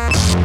Ah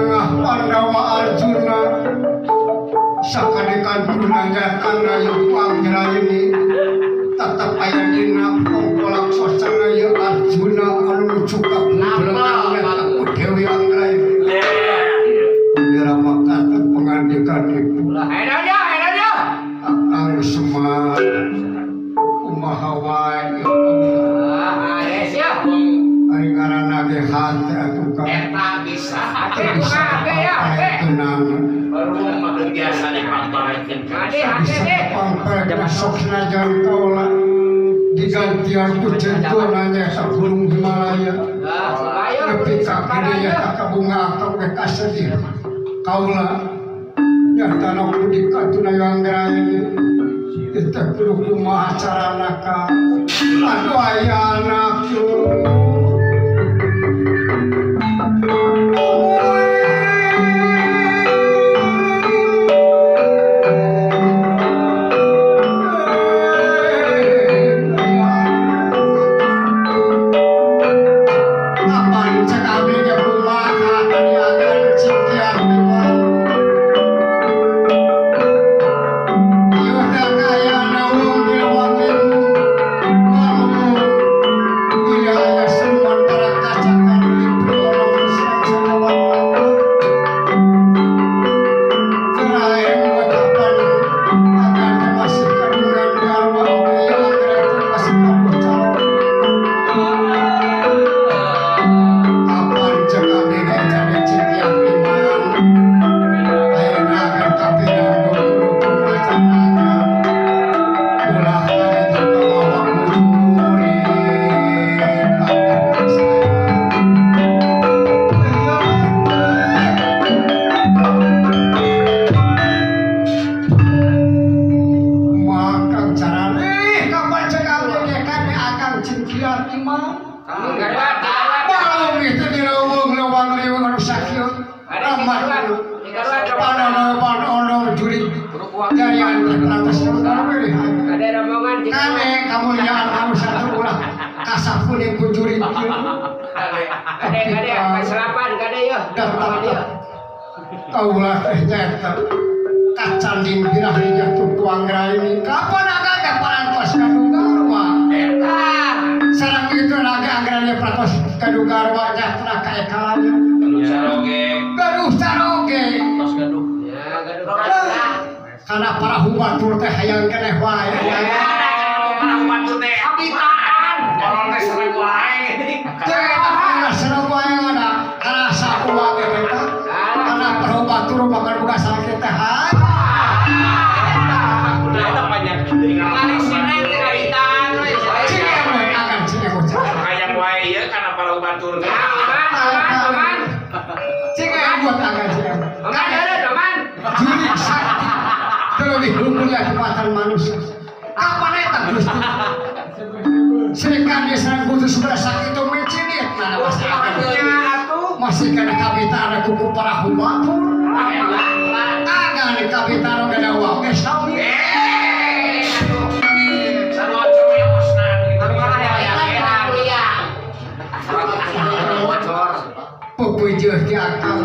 tengah Pandawa Arjuna sakadekan punajatan ayu Anggraini tetap aya dina pongkolak sosana ya Arjuna anu cukap belengannya takut Dewi Anggraini diramakan pengandikan itu Akang Semar kumaha wae ari ngaranna ge hate atuh ka eta bisa bisa tenang biasa dipamparekeun bisa sokna jantola digantian ku centonanya sa gunung Himalaya nepi ka kieu ka bunga atau ke kasedih kaula nyatana kudu katuna Anggraini kita kudu kumaha carana ka aduh aya anakku Kaulah nyata kacanding birahinya tutu Anggraini kapan aga parantos kadugarwa sareng itu naga Anggraini parantos kadugarwa nyatra kaekalanya gaduh saroge karena para hubatur teh hayang keneh wae para hubatur teh habitaan orang teh sereng wae sereng wae ada karena sakuwa eta batur bakal buka sakit teh hai eta banyak lari sini kaitan we akan sini bocah hayang wae ieu kana para batur teh aman cing buat akan sini enggak ada teman jurik sakti terlebih lumpuhnya kekuatan manusia kapan eta Gusti serikan desa kudu sebelah sakit itu mencinit mana masih kena kabita ada kuku para hubatur agak kabita ada uang ke sawi sarwaco meosna pupujeuh di akal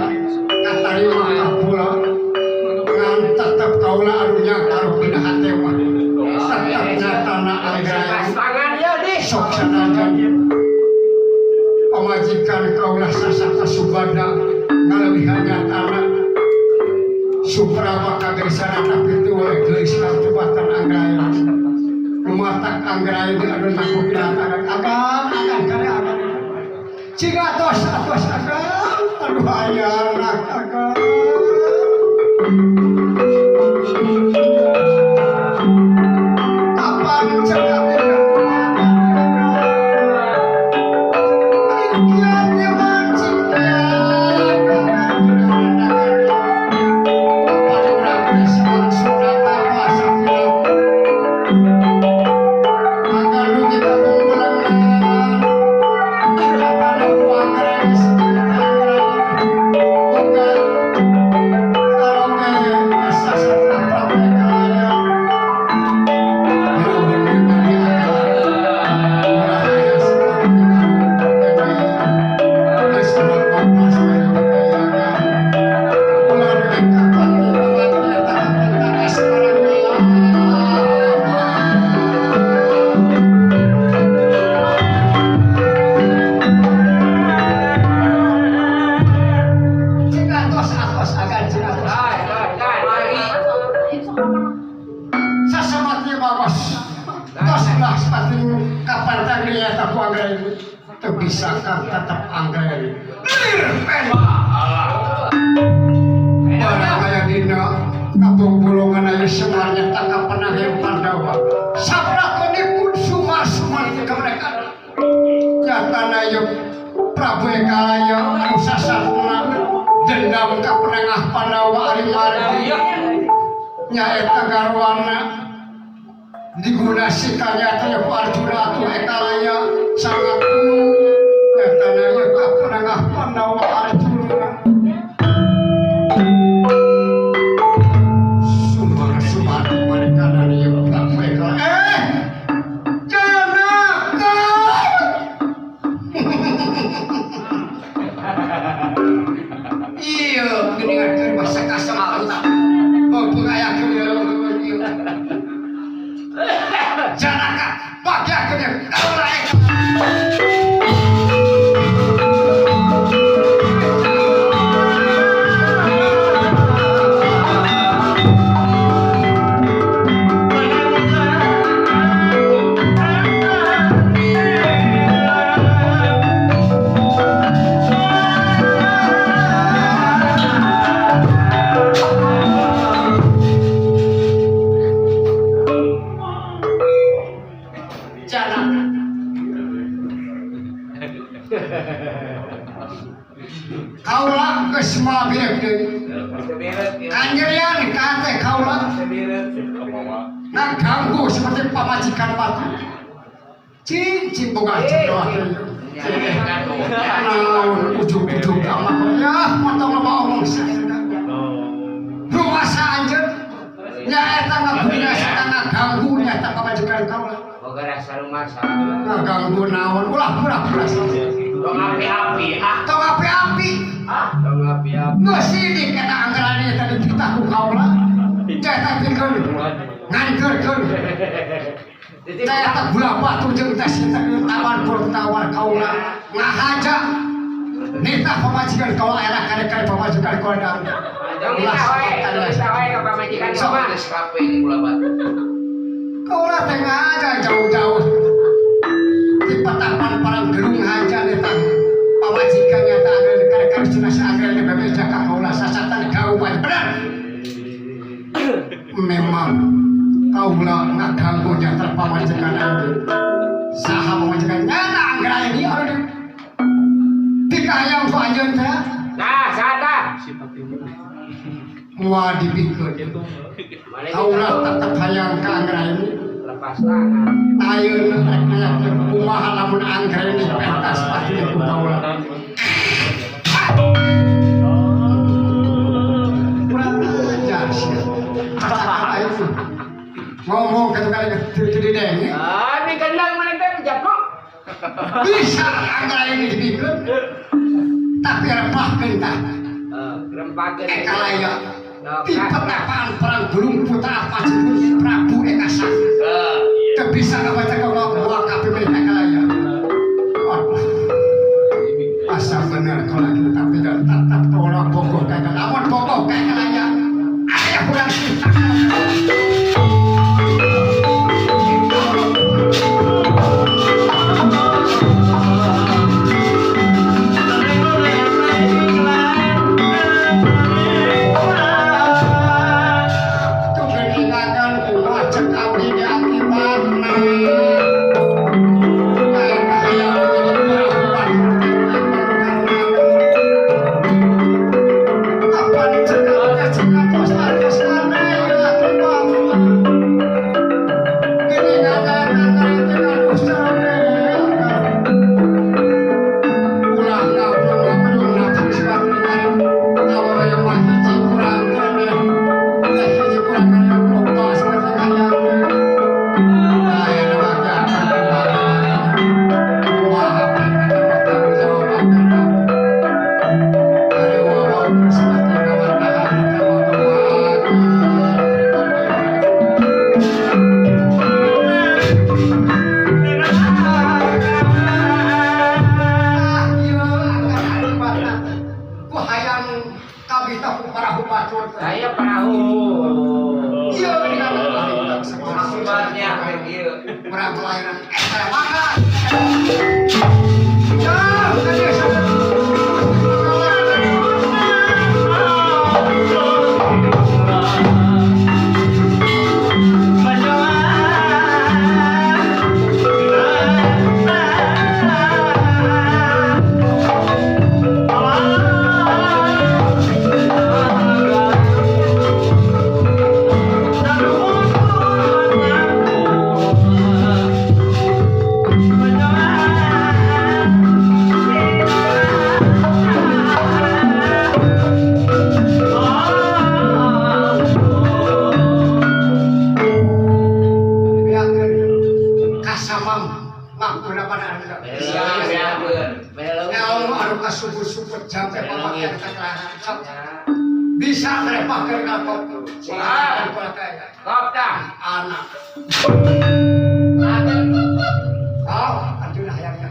katari maka pula ngan tetep kaula anu nyakar pina hate mah tetep nyatana Anggraini sok sanajan pamajikan kaulah sasaka subada ngalewihannya tanah suprama kagerisana tapi itu oleh gelis kacubatan Anggraini rumatak Anggraini anu takut binatang akan kare akan ciga tos akan aduh aya anak akan kapan cegah Cigatos. Lagi. Sasamatnya bagus. Tos belah sepatu kapan tadi ya tak anggrek ini. Tuh bisa kan tetap anggrek. Pen. Barang kayak dina kampung bulungan ayo semuanya tak pernah yang Pandawa. Sabda ini pun sumar kemerdekaan. Nyata ayo Prabu Ekalaya anu sasarna dendam ka penengah Pandawa ari margi. Nyaeta garwana digunasikannya tanya ku Arjuna atuh Ekalaya sangat penuh. Nyata ayo ka penengah Pandawa Arjuna. Sumar mereka dari yang Prabu Ekalaya. Janaka. Iya, geningan keur basa kasam alta. Oh, pengayakeun ya. Janaka, pagakeun ya. Kaula kaula geus mabirek deui. Kanjerian kate kaula ngaganggu seperti pamajikan batu. Cincin boga cedoa teh. Naon ujug-ujug amat ya motong loba omong saeuda. Ruasa anjeun nyaeta ngabudina satana ganggu nyaeta pamajikan kaula. Boga rasa rumah Ngaganggu naon ulah pura-pura saja. Tong api-api. Tong api-api. Tong api-api. Geus sidik eta anggarannya tadi kita ku kaula. Cetak pikeun. Ngankeurkeun. Cetak gula batu jeung teh tawar tawar kaula ngahaja. Nita pamajikan kaula era kade-kade pamajikan kaula. Kita wae ka pamajikan kaula. Geus kape ini gula batu. Kaula teh ngahaja jauh-jauh. Di patapan parang gelung haja neta pamajikannya tak ada kare-kare jelas agrarnya bebeja ka kaula sasatan gauman benar. Memang kaula ngaganggu jantar pamajikan itu. Saha pamajikan nyana anggar ini ada dikayang ku anjeun teh. Nah, sata. Moal dipikeun. Kaula tetep hayang ka anggar ini. Lepas tangan. Ayeuna rek aya kumaha lamun anggar ini pentas pasti ku kaula. Kurang ajar sih. Ayo ngomong kali di deng. Ini gendang mana teh jatuh. Bisa anggar ini dipikeun. Tapi rempahkeun tah. Rempakeun. Ekalaya. Di petapaan perang Gunung Putra Pacipun Prabu Ekasa. Teu bisa ngabaca kaula kumaha kapimilih Ekalaya. Asa bener kalau kita tapi dan tetap kaula bogoh kayak lamun bogoh kayak Ekalaya. Aya kurang cinta. kabita ku para hubatur. Saya perahu. Iya ini kan Akibatnya kayak gitu. perang kelahiran. Makan. Ya, tadi bisa merepakan kapok Kop dah. anak oh aduh hayangnya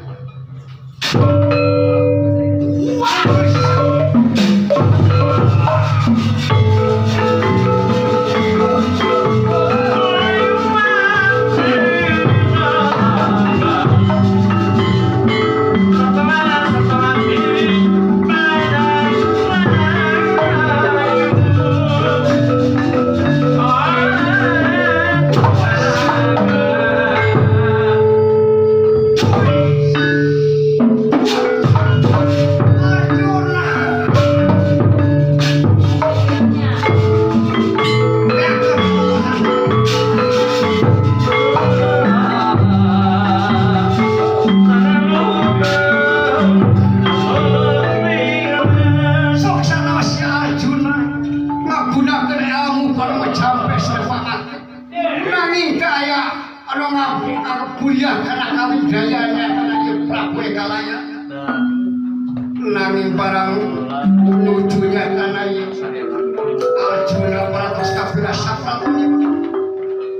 nanging barang nujunya karena Arjuna Paratos Kapila Sapratanya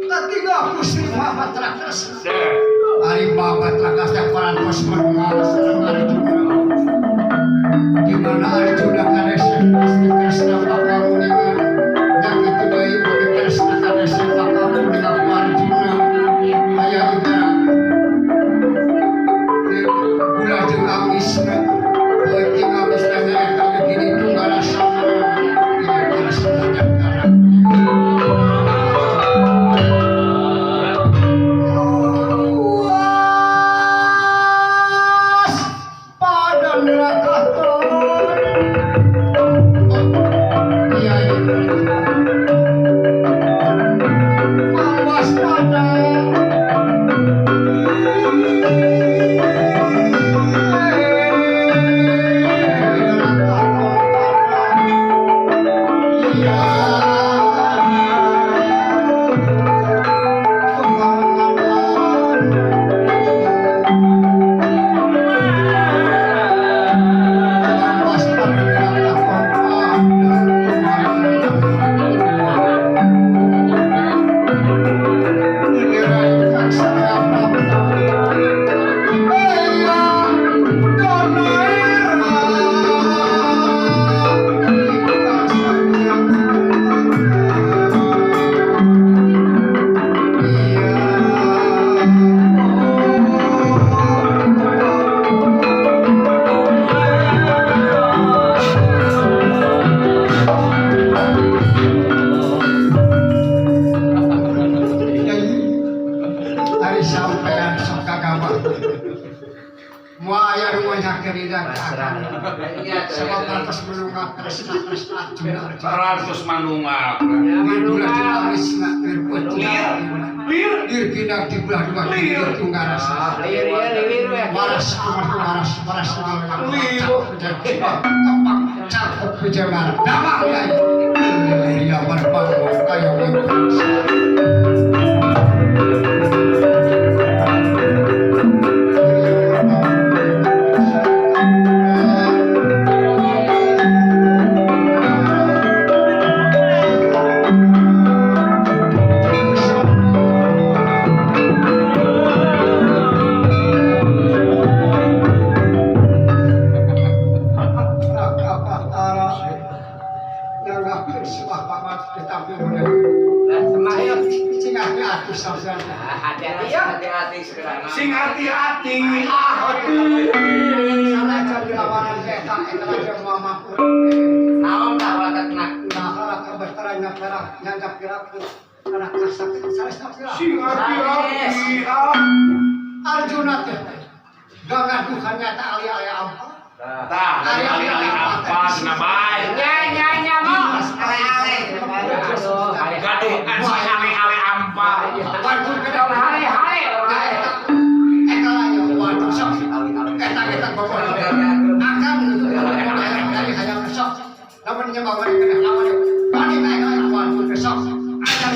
tapi gak pusing Bapak Trakas hari Bapak Trakas yang Paratos menunggal serang Arjuna dimana Arjuna Kadesya pasti Krishna Pakamuningan yang itu dari bagi Krishna Kadesya Pakamuningan Arjuna ayah ibarat gula jeng amisna penting amisna mereka begini tunggal sama ini Krishna dan karang Ratus manungak. Tapi sebab pamat ditampil oleh Semah yuk. cing hati-hati sampean. Hati-hati yuk. Hati-hati sekarang. Sing hati-hati. Sana jadi lawanan eta aja mama. Naon tah watakna? Nah, kalau kebetulannya perak nyangka piraku anak kasak saresta pira. Sing hati-hati. Arjuna teh gagaduhan nyata ali-ali apa? Tah, ali-ali apa cenah bae. Nya mau. Ale-ale. Aduh, Gaduh kan si ali-ali ampa. Waduh kedau Hale-hale. Eta layo waduh sok. Eta bawa akan dari hayang sok. Lamun nya bawa kena lawan. Bani naik waduh besok. Akan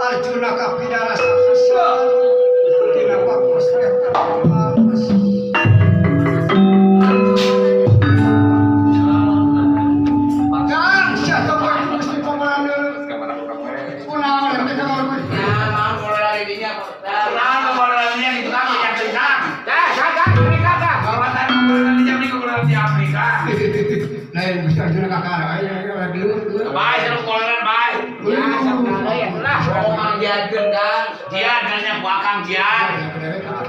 Arjuna kapidara saksa dina bagus dan siapa yang mesti pemenang kunaon yang kita mau Naon moral dinya? Naon moral dinya itu kan yang cerita. Dah, kagak, mereka dah. Bawatan moral dinya di moral di Afrika. lain bisa Arjuna kakara ayo lagi Bae seru koleran bae. Ya, sama ya. Lah, Omang jageun kan. Jian nanya ku akang jian.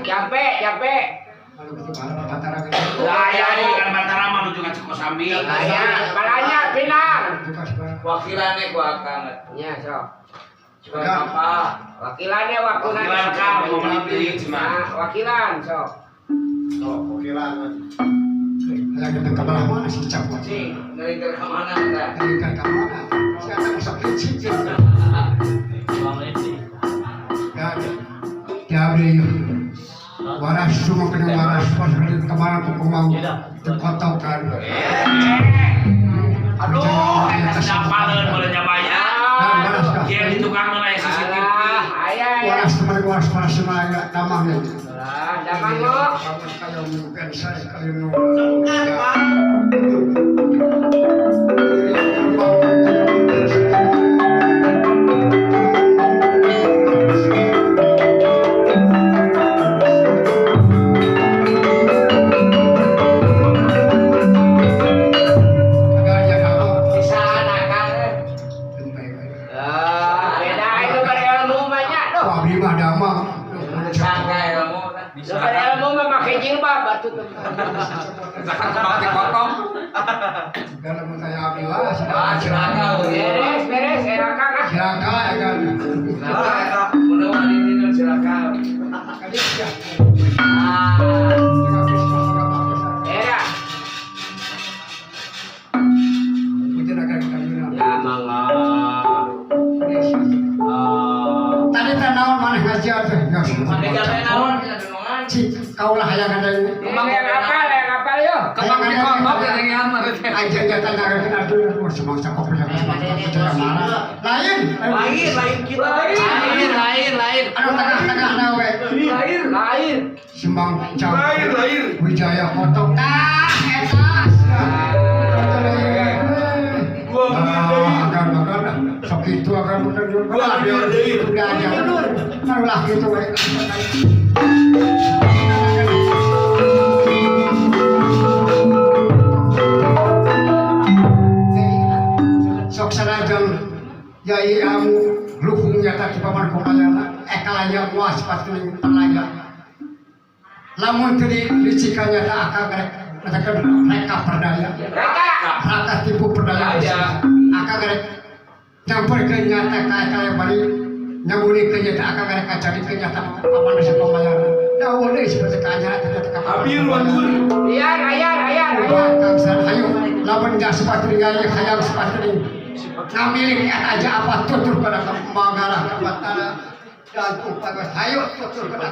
capek. Saya di kan Batara menuju ka Cikosambi. Aya, balanya pinang. Wakilane ku akang. Nya, sok. Coba apa? Wakilannya waktu Wakilan ka mau meuli cuma. Wakilan, sok. Ayo kita ke belah mana sih cap Cing, dari ke mana anda? dari ke mana siapa yang sakit cicit ya beli waras cuma kena waras pas kemarin aku mau dikotokan Aduh, siapa boleh nyabanya? Dia di tukang mana CCTV? waras teman waras semuanya namanya Lah, damang lo. kayak mungkin saya kalau Bisa anak kan? Beda itu pada ilmu banyak tuh. Wah, bima damang. Sangka ilmu. Pada ilmu memakai jilbab batu tuh. Misalkan kembang dipotong. Dalam saya ambil lah, Ah, silakan. Beres, erakang ah. silakan ya kan. Silakan. Mudah-mudahan ini silakan. Kali ya. Ah, Era. Mungkin akan kita bilang. Ya mangga. Tadi tanawan mana ngajar tuh? pakai jalan naon kita denongan. Kau lah yang ada ini. Kembang yang apal yo. Kembang dikotok yang aja jatah nggak kena dulu. Semang cakap yang mana? Lain. Lain kita. Lain. Anu tengah-tengah nawe. Lain. Sembang cakap. Lahir. Wijaya kotok. Nah, etas. Agar sok itu akan bener juga. Udah aja. Taruhlah gitu. Sok sarajang yai amu luhung nyata di paman kumayana ekalanya muas patuling perlaya lamun tadi licikanya tak akan katakan mereka perdaya raka tipu perdaya akan gerek campur ke nyata kaya balik nyambuni ke nyata akan gerek cari ke nyata paman desa kumayana dah boleh seperti kanya ternyata Abir wandur. Ayar. Kangsan hayo lamun gak sepatri gaya hayang sepatri ngamilik aja apa tutur pada mangarah kebatana dan upagas hayo tutur pada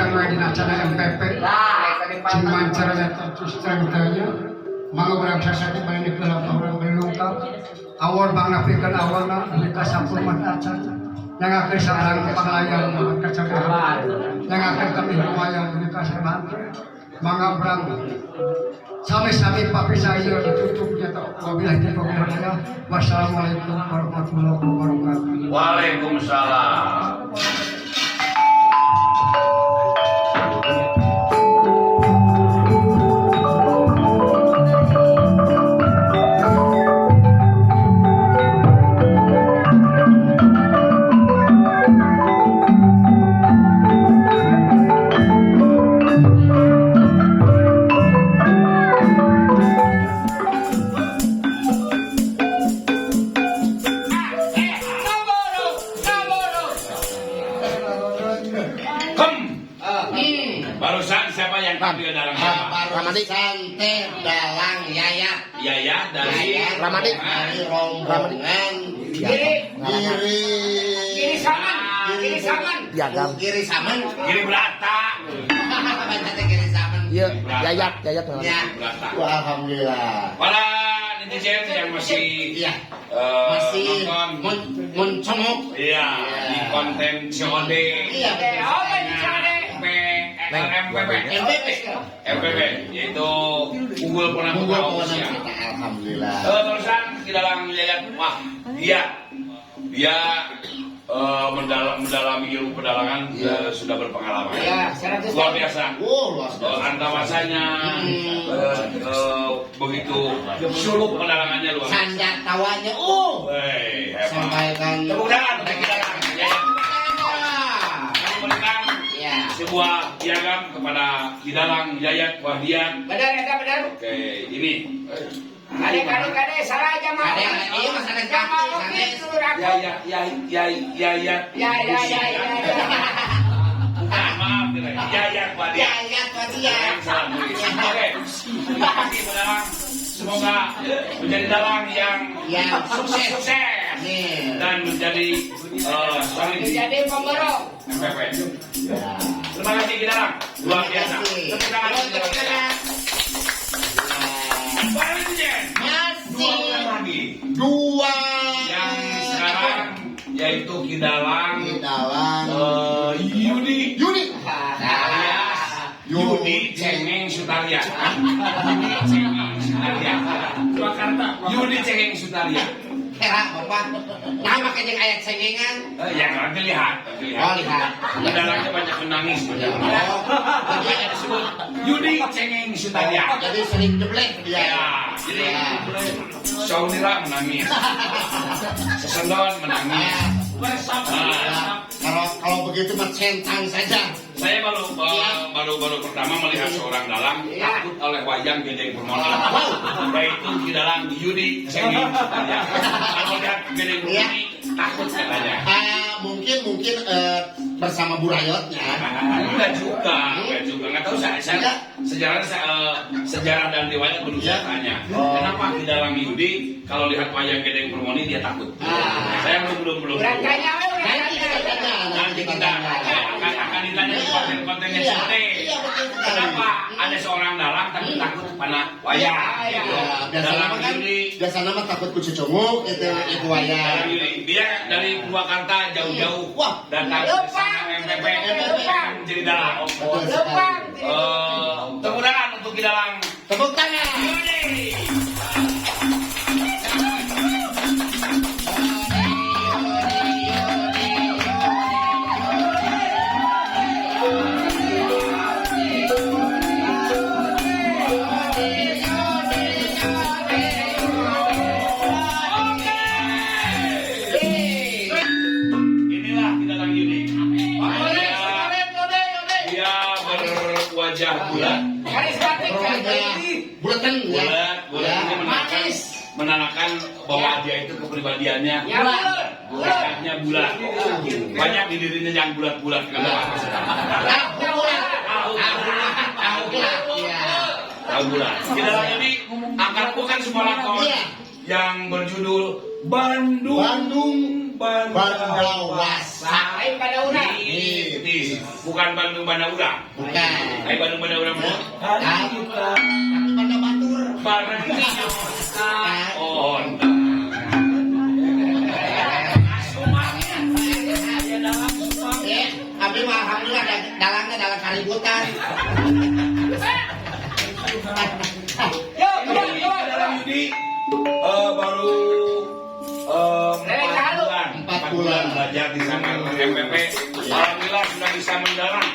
urang we dina acara MPP Lah, itu di cing pantai. mancar eta terus terang tanya mangga urang sasati bari dikeulap urang belungkap awal bangna pikeun awalna demi ka sapuluh acara nyangakeun sareng panglayan kacagahan nyangakeun kami lumayan demi ka sareng mangga urang sami-sami papisah ieu ditutup nya teh wabillahi taufiq hidayah wassalamualaikum warahmatullahi wabarakatuh. Waalaikumsalam. Barusan siapa yang tampil dalam siapa? Ramadi Sante Dalang Yayat Yaya dari Ramadi dari rombongan Kiri, Giri saman. Piagam Giri Saman Giri Belata. Banyaknya Giri Saman Iya, Yayat ya Belata. Alhamdulillah Para netizen yang masih iya masih nonton, mencongok iya di konten COD, iya Oh, bicara MPP, yaitu unggul pernah Unggul membawa Pemenang usia. kita Alhamdulillah Terusan di dalam lihat, wah dia mendalami ilmu pedalangan sudah berpengalaman. Ya, 100 Luar biasa. luas Antamasanya begitu suluk pedalangannya luar biasa. sanda tawanya Wey, hebat. sampaikan Tepuk tangan untuk Kidalang. Ya. Kami memberikan ya sebuah piagam kepada Kidalang Yayat Wahdian. Benar, benar. Oke, ini. Kade, salah aja mah. Iya, Mas, ada Jangan kaki, begitu, Ragu. Yayat. Ya. Bukan, maaf. Yayat Wahdian. Yayat Wadian Salam tulis. Oke. Terima kasih pedalang. Semoga menjadi dalang yang sukses nih dan menjadi solid di Jadi pemborong. MPP. Terima kasih Kidalang. Luar biasa. Tepuk tangan untuk Kidalang. Para netizen, dua orang lagi dua yang sekarang yaitu Kidalang dalam Yudi alias Yudi Cengeng Sutaria. Yudi Cengeng Sutaria. Yudi Cengeng Sutaria. kera bapak nama kejeng ayat cengengan Yang nanti lihat. lihat Kedalangnya banyak menangis. Banyak disebut Yudi Cengeng Sutaria. jadi sering jeblek dia Ya, jadi Saudira menangis, Sesendon menangis. kalau begitu mah centang saja Saya baru pertama melihat seorang dalang takut oleh wayang Gedeng Permoni. Yaitu Kidalang Yudi Cengeng Sutaria. Kalau lihat Gedeng Permoni takut katanya. mungkin bersama Burayotnya Enggak juga. Nggak tahu saya sejarah dan riwayat belum saya tanya. Kenapa Kidalang Yudi kalau lihat wayang Gedeng Permoni dia takut? Saya belum. Tanya. Nanti kita akan ditanya di konten-kontennya sore. Kenapa ada seorang dalang tapi takut pada wayang? Dalang Yudi. biasa nama takut kucu comuk itu wayang Dalang Yudi. Dia dari Purwakarta jauh-jauh datang ke sana MPP menjadi dalang. Tepuk tangan untuk Kidalang tepuk tangan Yudi. Inilah Kidalang Yudi. Dia berwajah bulat. Karismatik. bulatan ya Bulat ini menandakan bahwa dia itu kepribadiannya Ya, bulat. wajahnya bulat. Banyak di dirinya yang bulat-bulat. Tahu bulat. Kidalang Yudi akan bukan sebuah lakon yang berjudul Bandung Bandawasa Lain pada urang. Titis. bukan Bandung Banaurang. Bukan. Ayo Bandung Banaurang mah. Tapi pada batur. Barang oh, Abi mah alhamdulillah dalangnya dalam kaributan. dalam Yudi baru 4 bulan belajar di sana MPP. Alhamdulillah sudah bisa mendalang.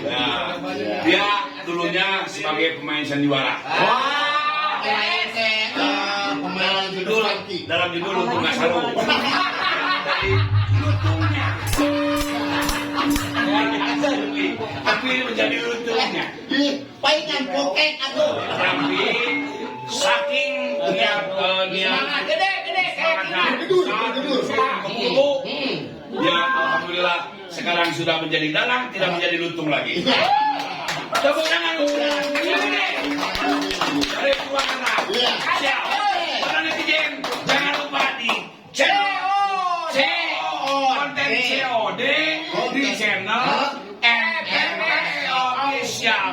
Nah, dia dulunya sebagai pemain sandiwara. Wah, pemain judul Dalam judul Lutung Nasaru. Dari lutungnya. Tapi menjadi lutungnya. paingan pokek aduh. Tapi saking dia Gede kayak gini. dia alhamdulillah sekarang sudah menjadi dalang, tidak menjadi lutung lagi. Tepuk tangan dari Purwakarta. Siap. Para netizen, jangan lupa di COD konten COD di channel MME Official.